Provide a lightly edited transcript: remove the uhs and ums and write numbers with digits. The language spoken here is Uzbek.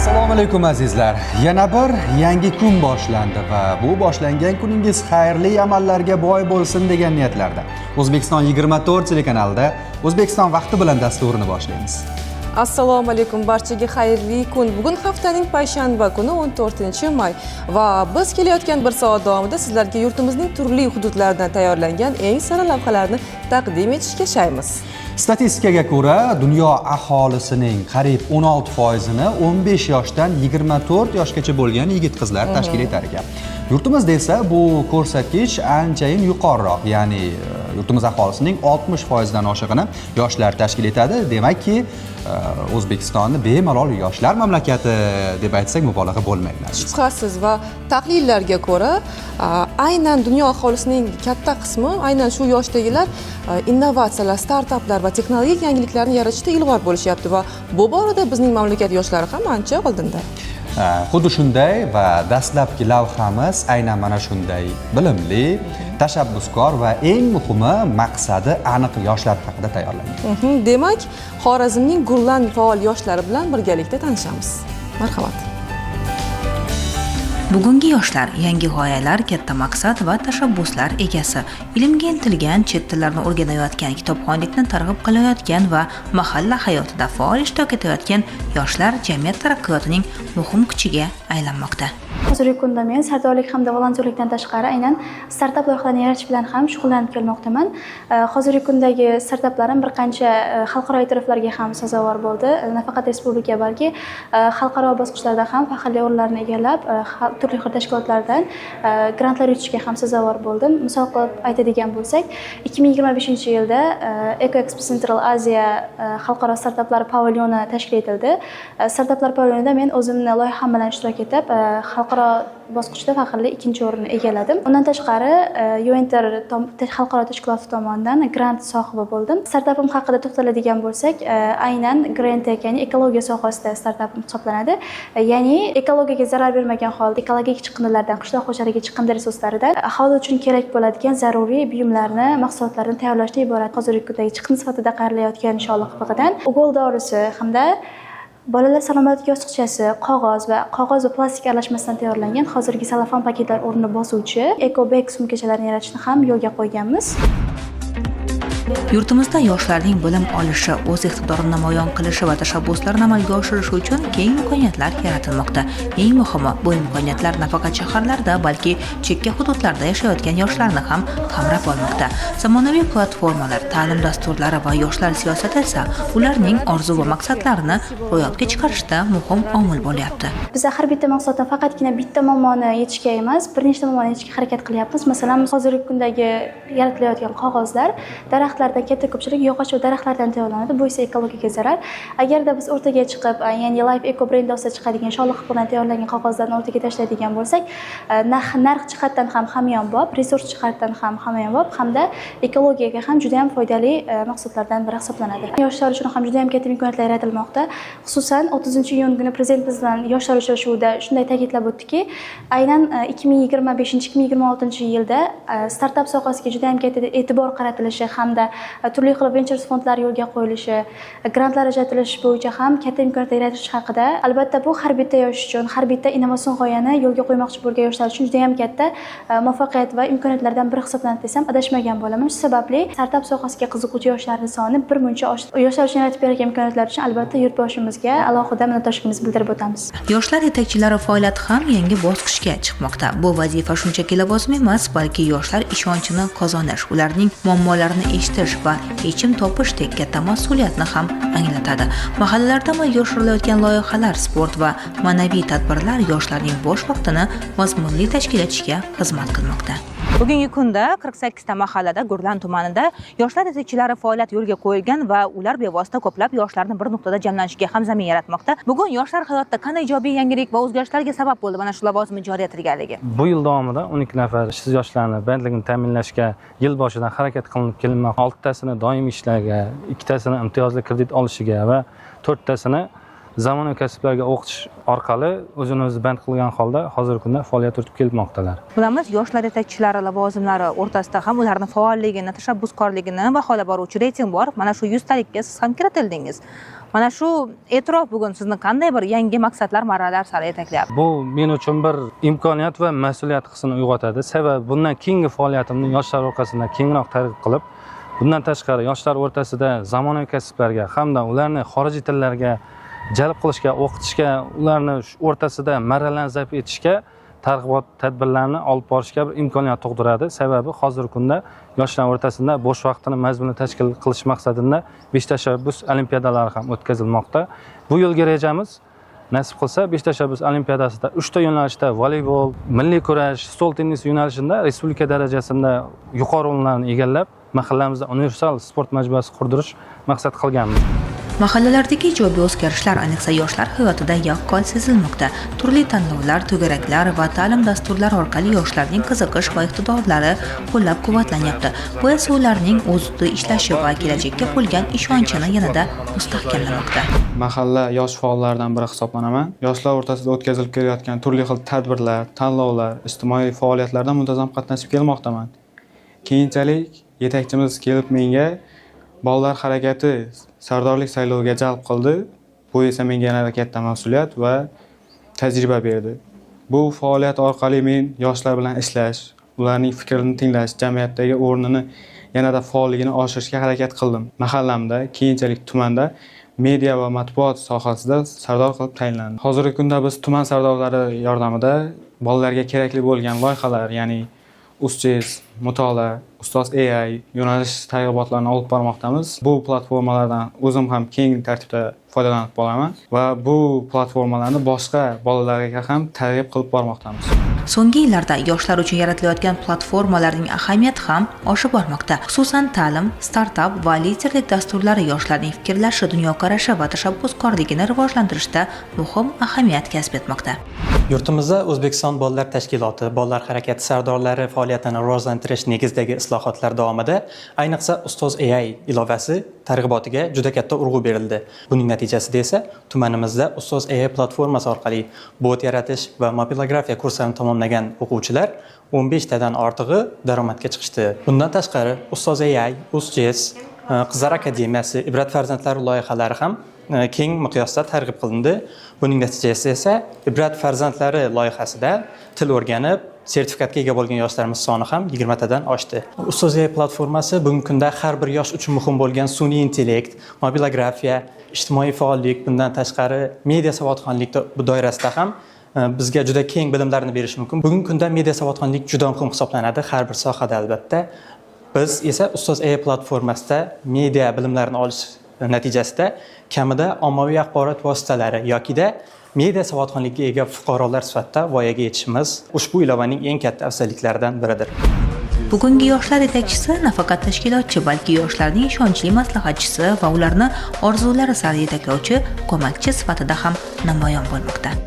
Assalomu alaykum azizlar. Yana bir yangi kun boshlandi va bu boshlangan kuningiz xayrli amallarga boy bo'lsin degan niyatlarda O'zbekiston 24 telekanalida O'zbekiston vaqti bilan dasturini boshlaymiz. Assalomu alaykum barchaga xayrli kun. Bugun haftaning payshanba kuni 14-may va biz kelayotgan bir soat davomida sizlarga yurtimizning turli hududlaridan tayyorlangan eng sara lavhalarni taqdim etishga shaymiz. Statistikaga ko'ra, dunyo aholisining qariyb 16%ni 15 yoshdan 24 yoshgacha bo'lgan yigit-qizlar tashkil etar ekan. Yurtimizda esa bu ko'rsatkich anchayin yuqoriroq, ya'ni yurtimiz aholisining 60% dan oshig'ini yoshlar tashkil etadi. Demakki, O'zbekistonni bemalol yoshlar mamlakati deb aytsak mubolag'a bo'lmaydi. Shubhasiz va tahlillarga ko'ra, aynan dunyo aholisining katta qismi aynan shu yoshdagilar innovatsiyalar, startaplar va texnologik yangiliklarni yaratishda ilg'or bo'lishyapti va bu borada bizning mamlakat yoshlari ham ancha oldinda. Xuddi shunday va dastlabki lavhamiz aynan mana shunday bilimli, tashabbuskor va eng muhimi maqsadi aniq yoshlar haqida tayyorlangan. Demak, Xorazmning gurlan faol yoshlari bilan birgalikda tanishamiz. Marhamat. Bugungi yoshlar yangi g'oyalar, katta maqsad va tashabbuslar egasi. Ilmga intilgan, chet tillarini o'rganayotgan, kitobxonlikni targ'ib qilayotgan va mahalla hayotida faol ishtirok etayotgan yoshlar jamiyat taraqqiyotining muhim kuchiga aylanmoqda. Hozirgi kunda men sardorlik hamda volontyorlikdan tashqari aynan startap loyihalarini yaratish bilan ham shug'ullanib kelmoqdaman. Hozirgi kundagi startaplarim bir qancha xalqaro e'tiroflarga ham sazovor bo'ldi. Nafaqat respublika, balki xalqaro bosqichlarda ham faxrli o'rinlarni egallab, turli xil tashkilotlardan grantlar yutishga ham sazovor bo'ldim. Misol qilib aytadigan bo'lsak, 2025-yilda EcoExpo Central Asia xalqaro startaplar pavilyoni tashkil etildi. Startaplar pavilyonida men o'zimni loyiham bilan ishtirok etib, xalqaro bosqichda faxrli 2-o'rinni egalladim. Undan tashqari Uenter xalqaro tashkiloti tomonidan grant sohibi bo'ldim. Startapim haqida to'xtaladigan bo'lsak, aynan Grantec, ya'ni ekologiya sohasida startapim hisoblanadi. Ya'ni ekologiyaga zarar bermagan holda ekologik chiqindilardan, qishloq xo'jaligi chiqindi resurslaridan aholi uchun kerak bo'ladigan zaruriy buyumlarni, mahsulotlarni tayyorlashdan iborat. Hozirgi kundagi chiqindi sifatida qayrilayotgan sholg'i hibig'idan o'g'il dorisi hamda bolalar salomatligi yostiqchasi, qog'oz va plastik aralashmasidan tayyorlangan hozirgi salafan paketlar o'rnini bosuvchi EcoBag sumkachalarni yaratishni ham yo'lga qo'yganmiz. Yurtimizda yoshlarning bilim olishi, o'z iqtidorini namoyon qilishi va tashabbuslarini amalga oshirishi uchun keng imkoniyatlar yaratilmoqda. Eng muhimi, bu imkoniyatlar nafaqat shaharlarda, balki chekka hududlarda yashayotgan yoshlarni ham qamrab olmoqda. Zamonaviy platformalar, ta'lim dasturlari va yoshlar siyosati esa ularning orzu va maqsadlarini ro'yobga chiqarishda muhim omil bo'lyapti. Biz har bitta maqsaddan faqatgina bitta muammoni yechishga emas, bir nechta muammoni yechishga harakat qilyapmiz. Masalan, hozirgi kundagi yaratilayotgan qog'ozlar daraxtlardan katta ko'pchilik yog'och va daraxtlardan tayyorlanadi. Bu esa ekologiyaga zarar. Agarda biz o'rtaga chiqib, ya'ni Life Eco brend ostida chiqadigan sholg'i bilan tayyorlangan qog'ozlarni o'rtaga tashlaydigan bo'lsak, narx jihatdan ham hamyonbop, resurs jihatdan ham hamyonbop hamda ekologiyaga ham juda ham foydali mahsulotlardan biri hisoblanadi. Yoshlar uchun ham juda ham katta imkoniyatlar yaratilmoqda. Xususan 30-iyun kuni prezidentimiz bilan yoshlar uchrashuvida shunday ta'kidlab o'tdiki, aynan 2025-2026-yilda startap sohasiga juda ham katta e'tibor qaratilishi hamda turli xil ventures fondlar yo'lga qo'yilishi, grantlar ajratilish bo'yicha ham katta imkoniyatlar yaratish haqida. Albatta bu har bitta yosh uchun, har bitta innovatsion g'oyani yo'lga qo'ymoqchi bo'lgan yoshlar uchun juda ham katta muvaffaqiyat va imkoniyatlardan biri hisoblanadi desam adashmagan bo'laman. Shu sababli startap sohasiga qiziquvchi yoshlarning soni birmuncha oshdi. Yoshlar uchun yaratib bergan imkoniyatlar uchun albatta yurtboshimizga alohida minnatdorchiligimizni bildirib o'tamiz. Yoshlar yetakchilari faoliyati ham yangi bosqichga chiqmoqda. Bu vazifa shunchaki lavozim emas, balki yoshlar ishonchini qozonish, ularning muammolarini eshitish va yechim topishdek katta mas'uliyatni ham anglatadi. Mahallalarda amalga oshirilayotgan loyihalar, sport va ma'naviy tadbirlar yoshlarning bo'sh vaqtini mazmunli tashkil etishga xizmat qilmoqda. Bugungi kunda 48 ta mahallada Gurlan tumanida yoshlar yetakchilari faoliyat yo'lga qo'yilgan va ular bevosita ko'plab yoshlarni bir nuqtada jamlanishiga ham zamin yaratmoqda. Bugun yoshlar hayotda qanday ijobiy yangilik va o'zgarishlarga sabab bo'ldi mana shu lavozim joriy etilganligi? Bu yil davomida 12 nafar ishsiz yoshlarni bandligini ta'minlashga yil boshidan harakat qilinib kelinmoqda. 6 tasini doimiy ishlarga, 2 tasini imtiyozli kredit olishiga va 4 tasini zamonaviy kasblarga o'qitish orqali o'zini o'zi band qilgan holda hozirgi kunda faoliyat yuritib kelmoqdalar. Bilamiz, yoshlar yetakchilari lavozimlari o'rtasida ham ularning faolligini, tashabbuskorligini baholab boruvchi reyting bor. Mana shu 100 talikka siz ham kiritildingiz. Mana shu e'tirof bugun sizni qanday bir yangi maqsadlar, marralar sari yetaklayapti? Bu men uchun bir imkoniyat va mas'uliyat hissini uyg'otadi. Sababi bundan keyingi faoliyatimni yoshlar orqasida kengroq targ'ib qilib, bundan tashqari yoshlar o'rtasida zamonaviy kasblarga hamda ularni xorijiy tillarga jalb qilishga, o'qitishga, ularni o'rtasida marralarni zabt etishga targ'ibot tadbirlarini olib borishga bir imkoniyat tug'diradi. Sababi hozirgi kunda yoshlar o'rtasida bo'sh vaqtini mazmunli tashkil qilish maqsadida 5 tashabbus olimpiadalari ham o'tkazilmoqda. Bu yilgi rejamiz nasib qilsa 5 tashabbus olimpiadasida 3 ta yo'nalishda voleybol, milliy kurash, stol tennisi yo'nalishida respublika darajasida yuqori o'rinlarni egallab, mahallamizda universal sport majmuasi qurdirish maqsad qilganmiz. Mahallalardagi ijobiy o'zgarishlar ayniqsa yoshlar hayotida yaqqol sezilmoqda. Turli tanlovlar, to'garaklar va ta'lim dasturlari orqali yoshlarning qiziqish va iqtidorlari qo'llab-quvvatlanyapti. Bu esa ularning o'z ustida ishlashi va kelajakka bo'lgan ishonchini yanada mustahkamlamoqda. Mahalla yosh faollaridan biri hisoblanaman. Yoshlar o'rtasida o'tkazilib kelayotgan turli xil tadbirlar, tanlovlar, ijtimoiy faoliyatlarda muntazam qatnashib kelmoqdaman. Keyinchalik yetakchimiz kelib menga bolalar harakati sardorlik sayloviga jalb qildi. Bu esa menga yanada katta mas'uliyat va tajriba berdi. Bu faoliyat orqali men yoshlar bilan ishlash, ularning fikrini tinglash, jamiyatdagi o'rnini yanada faolligini oshirishga harakat qildim. Mahallamda, keyinchalik tumanda media va matbuot sohasida sardor qilib tayinlandim. Hozirgi kunda biz tuman sardorlari yordamida bolalarga kerakli bo'lgan loyihalar, ya'ni USCHES, Mutolaa, Ustoz AI yo'nalish targ'ibotlarini olib bormoqdamiz. Bu platformalardan o'zim ham keng tartibda foydalanib boraman va bu platformalarni boshqa bolalarga ham targ'ib qilib bormoqdamiz. So'nggi yillarda yoshlar uchun yaratilayotgan platformalarning ahamiyati ham oshib bormoqda. Xususan ta'lim, startap va liderlik dasturlari yoshlarning fikrlashi, dunyoqarashi va tashabbuskorligini rivojlantirishda muhim ahamiyat kasb etmoqda. Yurtimizda O'zbekiston Bolalar Tashkiloti bolalar harakati sardorlari faoliyatini rivojlantirish negizidagi islohotlar davomida ayniqsa Ustoz AI ilovasi targ'ibotiga juda katta urg'u berildi. Buning natijasida esa tumanimizda Ustoz AI platformasi orqali bot yaratish va mobilografiya kurslarini tamomlagan o'quvchilar 15 tadan ortig'i daromadga chiqishdi. Bundan tashqari Ustoz AI, USCHES, Qizlar akademiyasi, Ibrat farzandlari loyihalari ham keng miqyosda targ'ib qilindi. Buning natijasi esa Ibrat farzandlari loyihasida til o'rganib, sertifikatga ega bo'lgan yoshlarimiz soni ham 20 tadan oshdi. Ustoz AI platformasi bugungi kunda har bir yosh uchun muhim bo'lgan sun'iy intellekt, mobilografiya, ijtimoiy faollik, bundan tashqari media savodxonlik doirasida ham bizga juda keng bilimlarni berish mumkin. Bugungi kunda media savodxonlik juda muhim hisoblanadi har bir sohada albatta. Biz esa Ustoz AI platformasida media bilimlarini olish natijasida kamida ommaviy axborot vositalari yokida media savodxonligiga ega fuqarolar sifatida voyaga yetishimiz ushbu ilovaning eng katta afzalliklaridan biridir. Bugungi yoshlar yetakchisi nafaqat tashkilotchi, balki yoshlarning ishonchli maslahatchisi va ularni orzulari sari yetaklovchi ko'makchi sifatida ham namoyon bo'lmoqda.